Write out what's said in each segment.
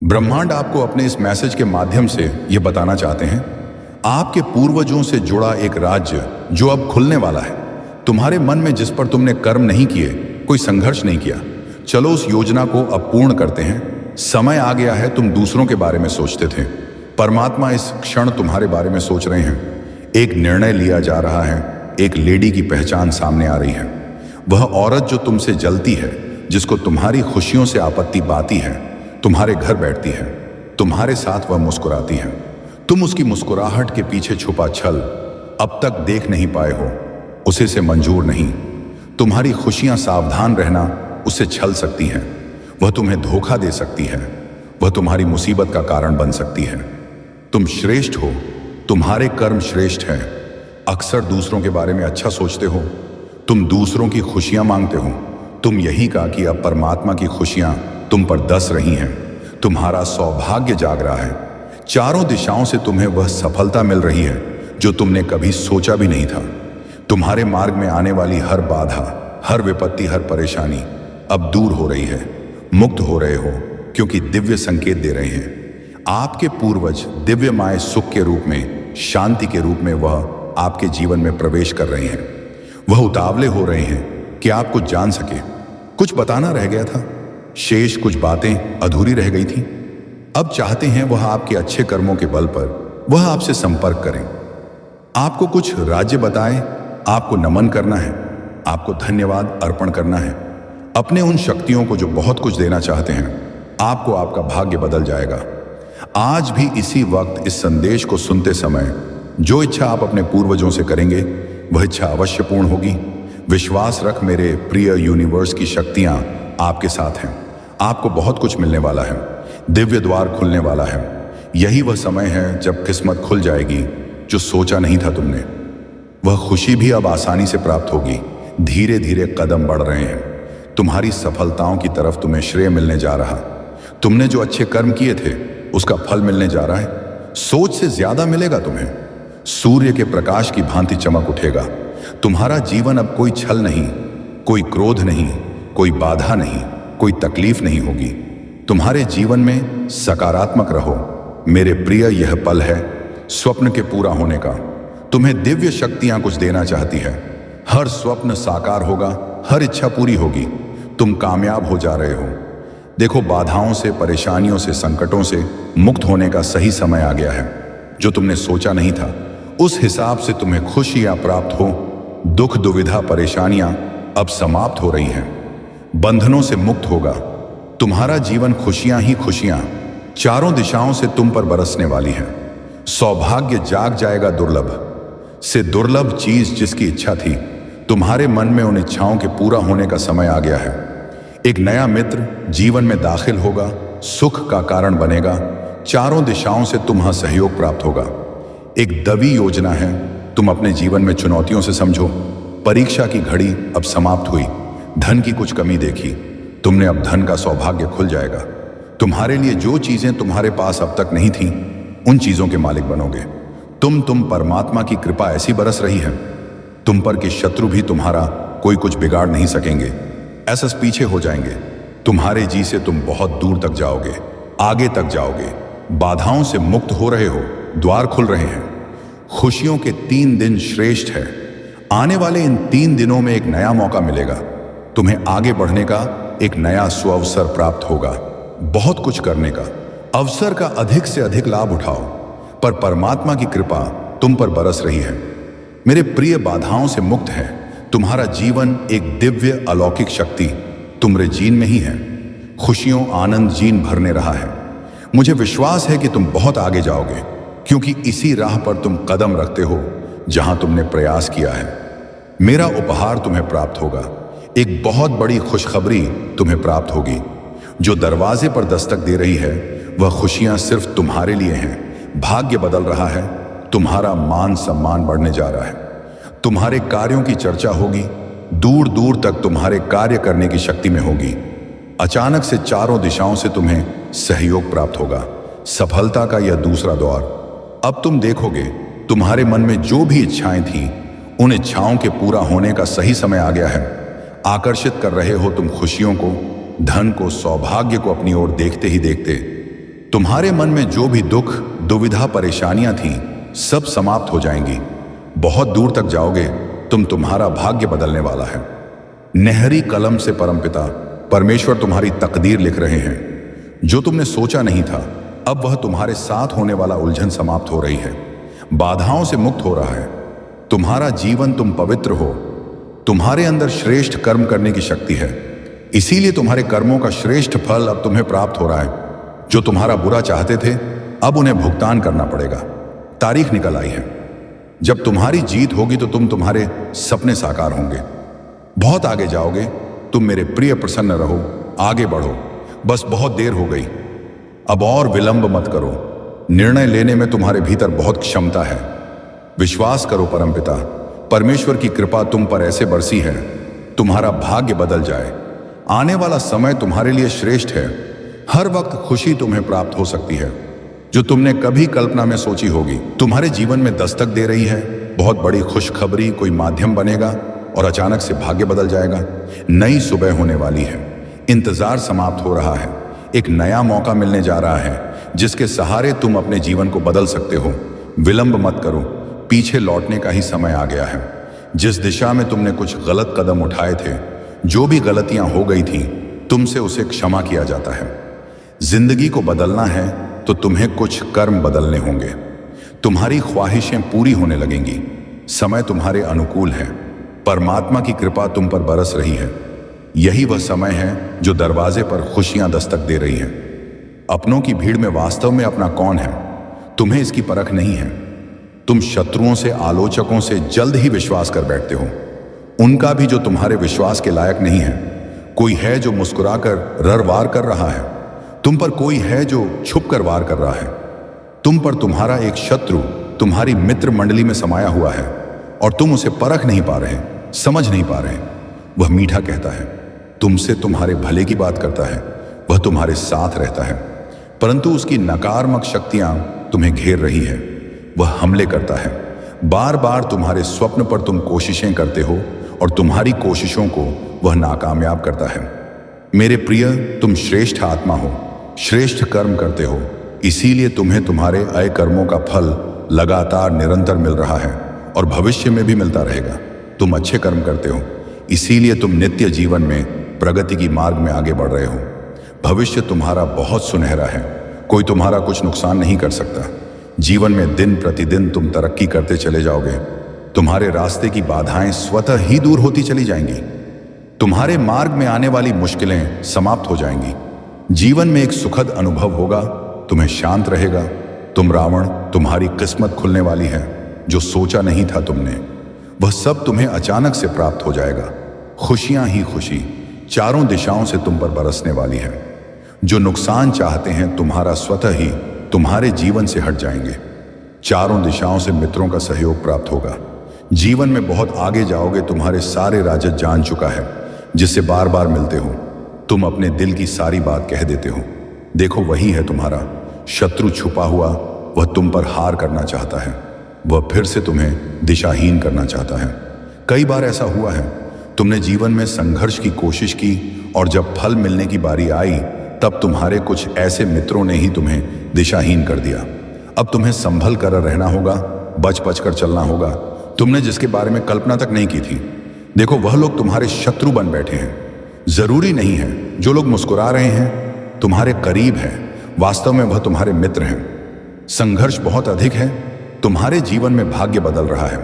ब्रह्मांड आपको अपने इस मैसेज के माध्यम से ये बताना चाहते हैं, आपके पूर्वजों से जुड़ा एक राज्य जो अब खुलने वाला है। तुम्हारे मन में जिस पर तुमने कर्म नहीं किए, कोई संघर्ष नहीं किया, चलो उस योजना को अब पूर्ण करते हैं। समय आ गया है। तुम दूसरों के बारे में सोचते थे, परमात्मा इस क्षण तुम्हारे बारे में सोच रहे हैं। एक निर्णय लिया जा रहा है, एक लेडी की पहचान सामने आ रही है। वह औरत जो तुमसे जलती है, जिसको तुम्हारी खुशियों से आपत्ति बाती है, तुम्हारे घर बैठती है, तुम्हारे साथ वह मुस्कुराती है। तुम उसकी मुस्कुराहट के पीछे छुपा छल अब तक देख नहीं पाए हो, उसे से मंजूर नहीं। तुम्हारी खुशियां, सावधान रहना, उससे छल सकती हैं। वह तुम्हें धोखा दे सकती है, वह तुम्हारी मुसीबत का कारण बन सकती है। तुम श्रेष्ठ हो, तुम्हारे कर्म श्रेष्ठ हैं। अक्सर दूसरों के बारे में अच्छा सोचते हो, तुम दूसरों की खुशियां मांगते हो। तुम यही कहा कि अब परमात्मा की खुशियां तुम पर दस रही हैं। तुम्हारा सौभाग्य जाग रहा है। चारों दिशाओं से तुम्हें वह सफलता मिल रही है जो तुमने कभी सोचा भी नहीं था। तुम्हारे मार्ग में आने वाली हर बाधा, हर विपत्ति, हर परेशानी अब दूर हो रही है। मुक्त हो रहे हो, क्योंकि दिव्य संकेत दे रहे हैं। आपके पूर्वज दिव्यमय सुख के रूप में, शांति के रूप में वह आपके जीवन में प्रवेश कर रहे हैं। वह उतावले हो रहे हैं कि आप कुछ जान सके। कुछ बताना रह गया था, शेष कुछ बातें अधूरी रह गई थी। अब चाहते हैं वह आपके अच्छे कर्मों के बल पर वह आपसे संपर्क करें, आपको कुछ राज्य बताएं। आपको नमन करना है, आपको धन्यवाद अर्पण करना है अपने उन शक्तियों को जो बहुत कुछ देना चाहते हैं। आपको आपका भाग्य बदल जाएगा। आज भी इसी वक्त इस संदेश को सुनते समय जो इच्छा आप अपने पूर्वजों से करेंगे, वह इच्छा अवश्य पूर्ण होगी। विश्वास रख मेरे प्रिय यूनिवर्स की शक्तियां आपके साथ हैं। आपको बहुत कुछ मिलने वाला है, दिव्य द्वार खुलने वाला है। यही वह समय है जब किस्मत खुल जाएगी जो सोचा नहीं था तुमने। वह खुशी भी अब आसानी से प्राप्त होगी। धीरे धीरे कदम बढ़ रहे हैं तुम्हारी सफलताओं की तरफ। तुम्हें श्रेय मिलने जा रहा। तुमने जो अच्छे कर्म किए थे उसका फल मिलने जा रहा है। सोच से ज्यादा मिलेगा तुम्हें। सूर्य के प्रकाश की भांति चमक उठेगा। तुम्हारा जीवन अब कोई छल नहीं, कोई क्रोध नहीं, कोई बाधा नहीं, कोई तकलीफ नहीं होगी। तुम्हारे जीवन में सकारात्मक रहो मेरे प्रिय। यह पल है स्वप्न के पूरा होने का। तुम्हें दिव्य शक्तियां कुछ देना चाहती है। हर स्वप्न साकार होगा, हर इच्छा पूरी होगी। तुम कामयाब हो जा रहे हो। देखो, बाधाओं से, परेशानियों से, संकटों से मुक्त होने का सही समय आ गया है। जो तुमने सोचा नहीं था उस हिसाब से तुम्हें खुशियां प्राप्त हो। दुख, दुविधा, परेशानियां अब समाप्त हो रही हैं। बंधनों से मुक्त होगा तुम्हारा जीवन। खुशियां ही खुशियां चारों दिशाओं से तुम पर बरसने वाली हैं। सौभाग्य जाग जाएगा। दुर्लभ से दुर्लभ चीज जिसकी इच्छा थी, तुम्हारे मन में उन इच्छाओं के पूरा होने का समय आ गया है। एक नया मित्र जीवन में दाखिल होगा, सुख का कारण बनेगा। चारों दिशाओं से तुम्हें सहयोग प्राप्त होगा। एक दवी योजना है। तुम अपने जीवन में चुनौतियों से समझो। परीक्षा की घड़ी अब समाप्त हुई। धन की कुछ कमी देखी तुमने, अब धन का सौभाग्य खुल जाएगा। तुम्हारे लिए जो चीजें तुम्हारे पास अब तक नहीं थी, उन चीजों के मालिक बनोगे। तुम परमात्मा की कृपा ऐसी बरस रही है तुम पर कि शत्रु भी तुम्हारा कोई कुछ बिगाड़ नहीं सकेंगे। ऐसा पीछे हो जाएंगे। तुम्हारे जी से तुम बहुत दूर तक जाओगे, आगे तक जाओगे। बाधाओं से मुक्त हो रहे हो, द्वार खुल रहे हैं। खुशियों के 3 दिन श्रेष्ठ है। आने वाले इन 3 दिनों में एक नया मौका मिलेगा। तुम्हें आगे बढ़ने का एक नया सुअवसर प्राप्त होगा। बहुत कुछ करने का अवसर का अधिक से अधिक लाभ उठाओ। पर परमात्मा की कृपा तुम पर बरस रही है मेरे प्रिय। बाधाओं से मुक्त है तुम्हारा जीवन। एक दिव्य अलौकिक शक्ति तुम्हारे जीन में ही है। खुशियों, आनंद जीन भरने रहा है। मुझे विश्वास है कि तुम बहुत आगे जाओगे, क्योंकि इसी राह पर तुम कदम रखते हो जहां तुमने प्रयास किया है। मेरा उपहार तुम्हें प्राप्त होगा। एक बहुत बड़ी खुशखबरी तुम्हें प्राप्त होगी। जो दरवाजे पर दस्तक दे रही है वह खुशियां सिर्फ तुम्हारे लिए हैं। भाग्य बदल रहा है। तुम्हारा मान सम्मान बढ़ने जा रहा है। तुम्हारे कार्यों की चर्चा होगी। दूर दूर तक तुम्हारे कार्य करने की शक्ति में होगी। अचानक से चारों दिशाओं से तुम्हें सहयोग प्राप्त होगा। सफलता का यह दूसरा दौर। अब तुम देखोगे तुम्हारे मन में जो भी इच्छाएं थीं, उन इच्छाओं के पूरा होने का सही समय आ गया है। आकर्षित कर रहे हो तुम खुशियों को, धन को, सौभाग्य को अपनी ओर देखते ही देखते। तुम्हारे मन में जो भी दुख, दुविधा, परेशानियां थीं, सब समाप्त हो जाएंगी। बहुत दूर तक जाओगे तुम। तुम्हारा भाग्य बदलने वाला है। नहरी कलम से परमपिता परमेश्वर तुम्हारी तकदीर लिख रहे हैं। जो तुमने सोचा नहीं था, अब वह तुम्हारे साथ होने वाला उलझन समाप्त हो रही है। बाधाओं से मुक्त हो रहा है तुम्हारा जीवन। तुम पवित्र हो। तुम्हारे अंदर श्रेष्ठ कर्म करने की शक्ति है। इसीलिए तुम्हारे कर्मों का श्रेष्ठ फल अब तुम्हें प्राप्त हो रहा है। जो तुम्हारा बुरा चाहते थे, अब उन्हें भुगतान करना पड़ेगा। तारीख निकल आई है। जब तुम्हारी जीत होगी तो तुम्हारे सपने साकार होंगे। बहुत आगे जाओगे तुम। मेरे प्रिय, प्रसन्न रहो, आगे बढ़ो। बस बहुत देर हो गई, अब और विलंब मत करो। निर्णय लेने में तुम्हारे भीतर बहुत क्षमता है। विश्वास करो परमपिता परमेश्वर की कृपा तुम पर ऐसे बरसी है, तुम्हारा भाग्य बदल जाए। आने वाला समय तुम्हारे लिए श्रेष्ठ है। हर वक्त खुशी तुम्हें प्राप्त हो सकती है जो तुमने कभी कल्पना में सोची होगी। तुम्हारे जीवन में दस्तक दे रही है बहुत बड़ी खुशखबरी। कोई माध्यम बनेगा और अचानक से भाग्य बदल जाएगा। नई सुबह होने वाली है। इंतजार समाप्त हो रहा है। एक नया मौका मिलने जा रहा है जिसके सहारे तुम अपने जीवन को बदल सकते हो। विलंब मत करो, पीछे लौटने का ही समय आ गया है। जिस दिशा में तुमने कुछ गलत कदम उठाए थे, जो भी गलतियां हो गई थी, तुमसे उसे क्षमा किया जाता है। जिंदगी को बदलना है तो तुम्हें कुछ कर्म बदलने होंगे। तुम्हारी ख्वाहिशें पूरी होने लगेंगी। समय तुम्हारे अनुकूल है। परमात्मा की कृपा तुम पर बरस रही है। यही वह समय है जो दरवाजे पर खुशियां दस्तक दे रही है। अपनों की भीड़ में वास्तव में अपना कौन है, तुम्हें इसकी परख नहीं है। तुम शत्रुओं से, आलोचकों से जल्द ही विश्वास कर बैठते हो। उनका भी जो तुम्हारे विश्वास के लायक नहीं है। कोई है जो मुस्कुराकर ररवार कर रहा है तुम पर। कोई है जो छुप कर वार कर रहा है तुम पर। तुम्हारा एक शत्रु तुम्हारी मित्र मंडली में समाया हुआ है और तुम उसे परख नहीं पा रहे, समझ नहीं पा रहे। वह मीठा कहता है, तुमसे तुम्हारे भले की बात करता है, वह तुम्हारे साथ रहता है, परंतु उसकी नकारात्मक शक्तियां तुम्हें घेर रही है। वह हमले करता है। बार बार तुम्हारे स्वप्न पर तुम कोशिशें करते हो और तुम्हारी कोशिशों को वह नाकामयाब करता है। मेरे प्रिय, तुम श्रेष्ठ आत्मा हो, श्रेष्ठ कर्म करते हो। इसीलिए तुम्हें तुम्हारे अय कर्मों का फल लगातार निरंतर मिल रहा है और भविष्य में भी मिलता रहेगा। तुम अच्छे कर्म करते हो, इसीलिए तुम नित्य जीवन में प्रगति की मार्ग में आगे बढ़ रहे हो। भविष्य तुम्हारा बहुत सुनहरा है। कोई तुम्हारा कुछ नुकसान नहीं कर सकता। जीवन में दिन प्रतिदिन तुम तरक्की करते चले जाओगे। तुम्हारे रास्ते की बाधाएं स्वतः ही दूर होती चली जाएंगी। तुम्हारे मार्ग में आने वाली मुश्किलें समाप्त हो जाएंगी। जीवन में एक सुखद अनुभव होगा। तुम्हें शांत रहेगा। तुम रावण, तुम्हारी किस्मत खुलने वाली है। जो सोचा नहीं था तुमने, वह सब तुम्हें अचानक से प्राप्त हो जाएगा। खुशियां ही खुशी चारों दिशाओं से तुम पर बरसने वाली है। जो नुकसान चाहते हैं तुम्हारा स्वतः ही तुम्हारे जीवन से हट जाएंगे। चारों दिशाओं से मित्रों का सहयोग प्राप्त होगा। जीवन में बहुत आगे जाओगे। तुम्हारे सारे राजद जान चुका है जिससे बार बार मिलते हो। तुम अपने दिल की सारी बात कह देते हो। देखो, वही है तुम्हारा शत्रु छुपा हुआ। वह तुम पर हार करना चाहता है। वह फिर से तुम्हें दिशाहीन करना चाहता है। कई बार ऐसा हुआ है, तुमने जीवन में संघर्ष की कोशिश की और जब फल मिलने की बारी आई तब तुम्हारे कुछ ऐसे मित्रों ने ही तुम्हें दिशाहीन कर दिया। अब तुम्हें संभल कर रहना होगा, बच बच कर चलना होगा। तुमने जिसके बारे में कल्पना तक नहीं की थी, देखो वह लोग तुम्हारे शत्रु बन बैठे हैं। जरूरी नहीं है जो लोग मुस्कुरा रहे हैं तुम्हारे करीब हैं, वास्तव में वह तुम्हारे मित्र हैं। संघर्ष बहुत अधिक है। तुम्हारे जीवन में भाग्य बदल रहा है।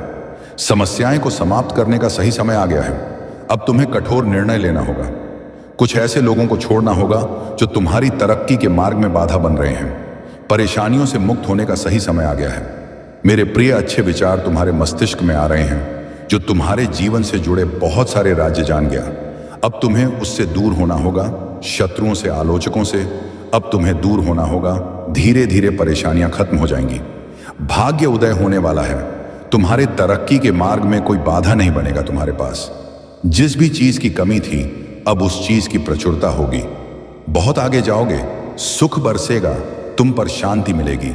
समस्याएं को समाप्त करने का सही समय आ गया है। अब तुम्हें कठोर निर्णय लेना होगा। कुछ ऐसे लोगों को छोड़ना होगा जो तुम्हारी तरक्की के मार्ग में बाधा बन रहे हैं। परेशानियों से मुक्त होने का सही समय आ गया है। मेरे प्रिय, अच्छे विचार तुम्हारे मस्तिष्क में आ रहे हैं जो तुम्हारे जीवन से जुड़े बहुत सारे राज्य जान गया। अब तुम्हें उससे दूर होना होगा, शत्रुओं से, आलोचकों से। अब तुम्हें दूर होना होगा। धीरे धीरे परेशानियां खत्म हो जाएंगी। भाग्य उदय होने वाला है। तुम्हारे तरक्की के मार्ग में कोई बाधा नहीं बनेगा तुम्हारे पास। जिस भी चीज की कमी थी, अब उस चीज की प्रचुरता होगी। बहुत आगे जाओगे, सुख बरसेगा, तुम पर शांति मिलेगी।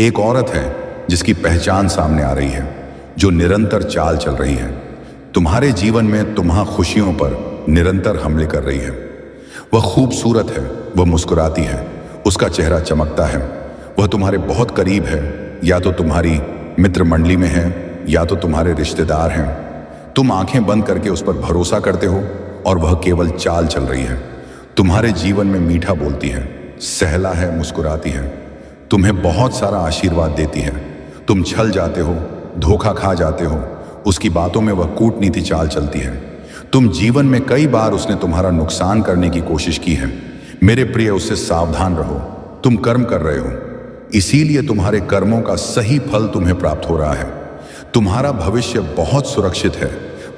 एक औरत है जिसकी पहचान सामने आ रही है, जो निरंतर चाल चल रही है। तुम्हारे जीवन में तुम्हारी खुशियों पर निरंतर हमले कर रही है। वह खूबसूरत है, वह मुस्कुराती है उसका चेहरा चमकता है। वह तुम्हारे बहुत करीब है, या तो तुम्हारी मित्र मंडली में है या तो तुम्हारे रिश्तेदार हैं। तुम आंखें बंद करके उस पर भरोसा करते हो और वह केवल चाल चल रही है। तुम्हारे जीवन में मीठा बोलती है, सहला है, मुस्कुराती है, तुम्हें बहुत सारा आशीर्वाद देती है। तुम छल जाते हो, धोखा खा जाते हो, उसकी बातों में वह कूटनीति चाल चलती है। तुम जीवन में कई बार उसने तुम्हारा नुकसान करने की कोशिश की है। मेरे प्रिय, उससे सावधान रहो। तुम कर्म कर रहे हो, इसीलिए तुम्हारे कर्मों का सही फल तुम्हें प्राप्त हो रहा है। तुम्हारा भविष्य बहुत सुरक्षित है।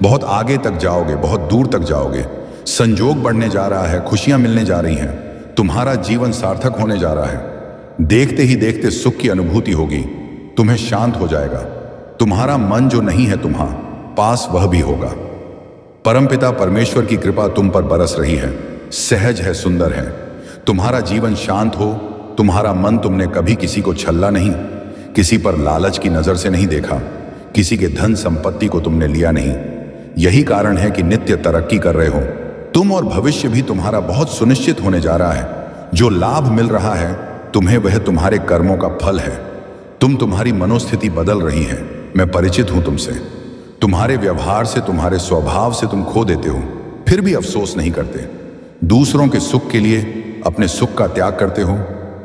बहुत आगे तक जाओगे, बहुत दूर तक जाओगे। संजोग बढ़ने जा रहा है, खुशियां मिलने जा रही हैं। तुम्हारा जीवन सार्थक होने जा रहा है। देखते ही देखते सुख की अनुभूति होगी। तुम्हें शांत हो जाएगा। तुम्हारा मन जो नहीं है तुम्हारा पास, वह भी होगा। परमपिता परमेश्वर की कृपा तुम पर बरस रही है। सहज है, सुंदर है। तुम्हारा जीवन शांत हो। तुम्हारा मन, तुमने कभी किसी को छल्ला नहीं, किसी पर लालच की नजर से नहीं देखा, किसी के धन संपत्ति को तुमने लिया नहीं। यही कारण है कि नित्य तरक्की कर रहे हो तुम, और भविष्य भी तुम्हारा बहुत सुनिश्चित होने जा रहा है। जो लाभ मिल रहा है तुम्हें, वह तुम्हारे कर्मों का फल है। तुम्हारी मनोस्थिति बदल रही है। मैं परिचित हूं तुमसे। तुम्हारे व्यवहार से, तुम्हारे स्वभाव से तुम खो देते हो, फिर भी अफसोस नहीं करते। दूसरों के सुख के लिए अपने सुख का त्याग करते हो।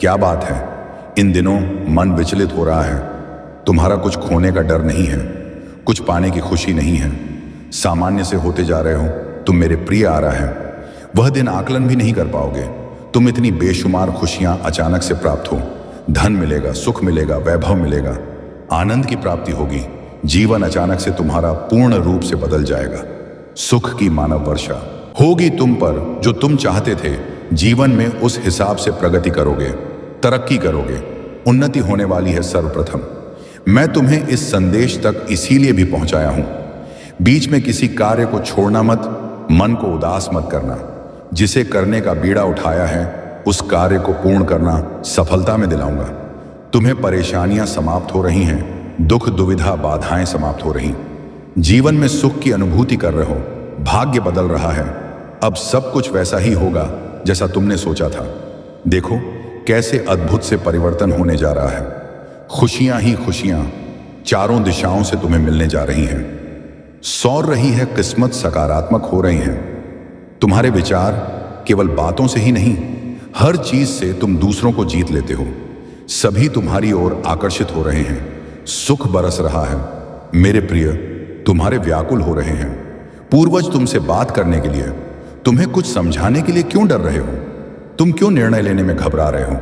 क्या बात है, इन दिनों मन विचलित हो रहा है। तुम्हारा कुछ खोने का डर नहीं है, कुछ पाने की खुशी नहीं है। सामान्य से होते जा रहे हो। तुम मेरे प्रिय आ रहा है, वह दिन आकलन भी नहीं कर पाओगे। तुम इतनी बेशुमार खुशियां अचानक से प्राप्त हो। धन मिलेगा, सुख मिलेगा, वैभव मिलेगा, आनंद की प्राप्ति होगी। जीवन अचानक से तुम्हारा पूर्ण रूप से बदल जाएगा। सुख की मानव वर्षा होगी तुम पर, जो तुम चाहते थे। जीवन में उस हिसाब से प्रगति करोगे, तरक्की करोगे, उन्नति होने वाली है। सर्वप्रथम मैं तुम्हें इस संदेश तक इसीलिए भी पहुंचाया हूं। बीच में किसी कार्य को छोड़ना मत, मन को उदास मत करना। जिसे करने का बीड़ा उठाया है, उस कार्य को पूर्ण करना सफलता में दिलाऊंगा। तुम्हें परेशानियां समाप्त हो रही हैं, दुख दुविधा बाधाएं समाप्त हो रही। जीवन में सुख की अनुभूति कर रहे हो, भाग्य बदल रहा है। अब सब कुछ वैसा ही होगा जैसा तुमने सोचा था। देखो कैसे अद्भुत से परिवर्तन होने जा रहा है। खुशियां ही खुशियां चारों दिशाओं से तुम्हें मिलने जा रही हैं। सौर रही है किस्मत, सकारात्मक हो रही हैं। तुम्हारे विचार केवल बातों से ही नहीं, हर चीज से तुम दूसरों को जीत लेते हो। सभी तुम्हारी ओर आकर्षित हो रहे हैं। सुख बरस रहा है। मेरे प्रिय, तुम्हारे व्याकुल हो रहे हैं। पूर्वज तुमसे बात करने के लिए, तुम्हें कुछ समझाने के लिए क्यों डर रहे हो? तुम क्यों निर्णय लेने में घबरा रहे हो?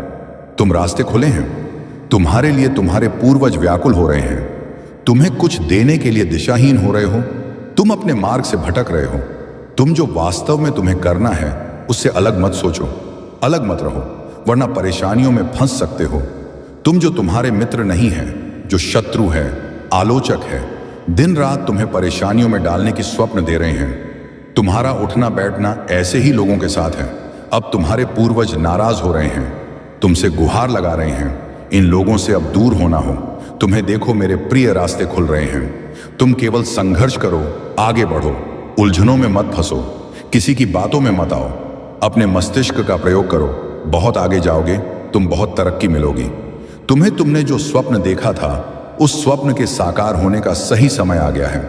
तुम रास्ते खुले हैं। तुम्हारे लिए तुम्हारे पूर्वज व्याकुल हो रहे हैं। तुम्हें कुछ देने के लिए दिशाहीन हो रहे हो। तुम अपने मार्ग से भटक रहे हो। तुम जो वास्तव में तुम्हें करना है, उससे अलग मत सोचो, अलग मत रहो, वरना परेशानियों में फंस सकते हो। तुम जो तुम्हारे मित्र नहीं है, जो शत्रु है, आलोचक है, दिन रात तुम्हें परेशानियों में डालने की स्वप्न दे रहे हैं। तुम्हारा उठना बैठना ऐसे ही लोगों के साथ है। अब तुम्हारे पूर्वज नाराज हो रहे हैं, तुमसे गुहार लगा रहे हैं। इन लोगों से अब दूर होना हो। तुम्हें देखो मेरे प्रिय, रास्ते खुल रहे हैं। तुम केवल संघर्ष करो, आगे बढ़ो, उलझनों में मत फंसो, किसी की बातों में मत आओ। अपने मस्तिष्क का प्रयोग करो, बहुत आगे जाओगे, तुम बहुत तरक्की मिलोगी। तुमने जो स्वप्न देखा था, उस स्वप्न के साकार होने का सही समय आ गया है।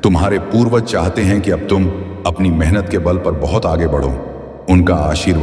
तुम्हारे पूर्वज चाहते हैं कि अब तुम अपनी मेहनत के बल पर बहुत आगे बढ़ो। उनका आशीर्वाद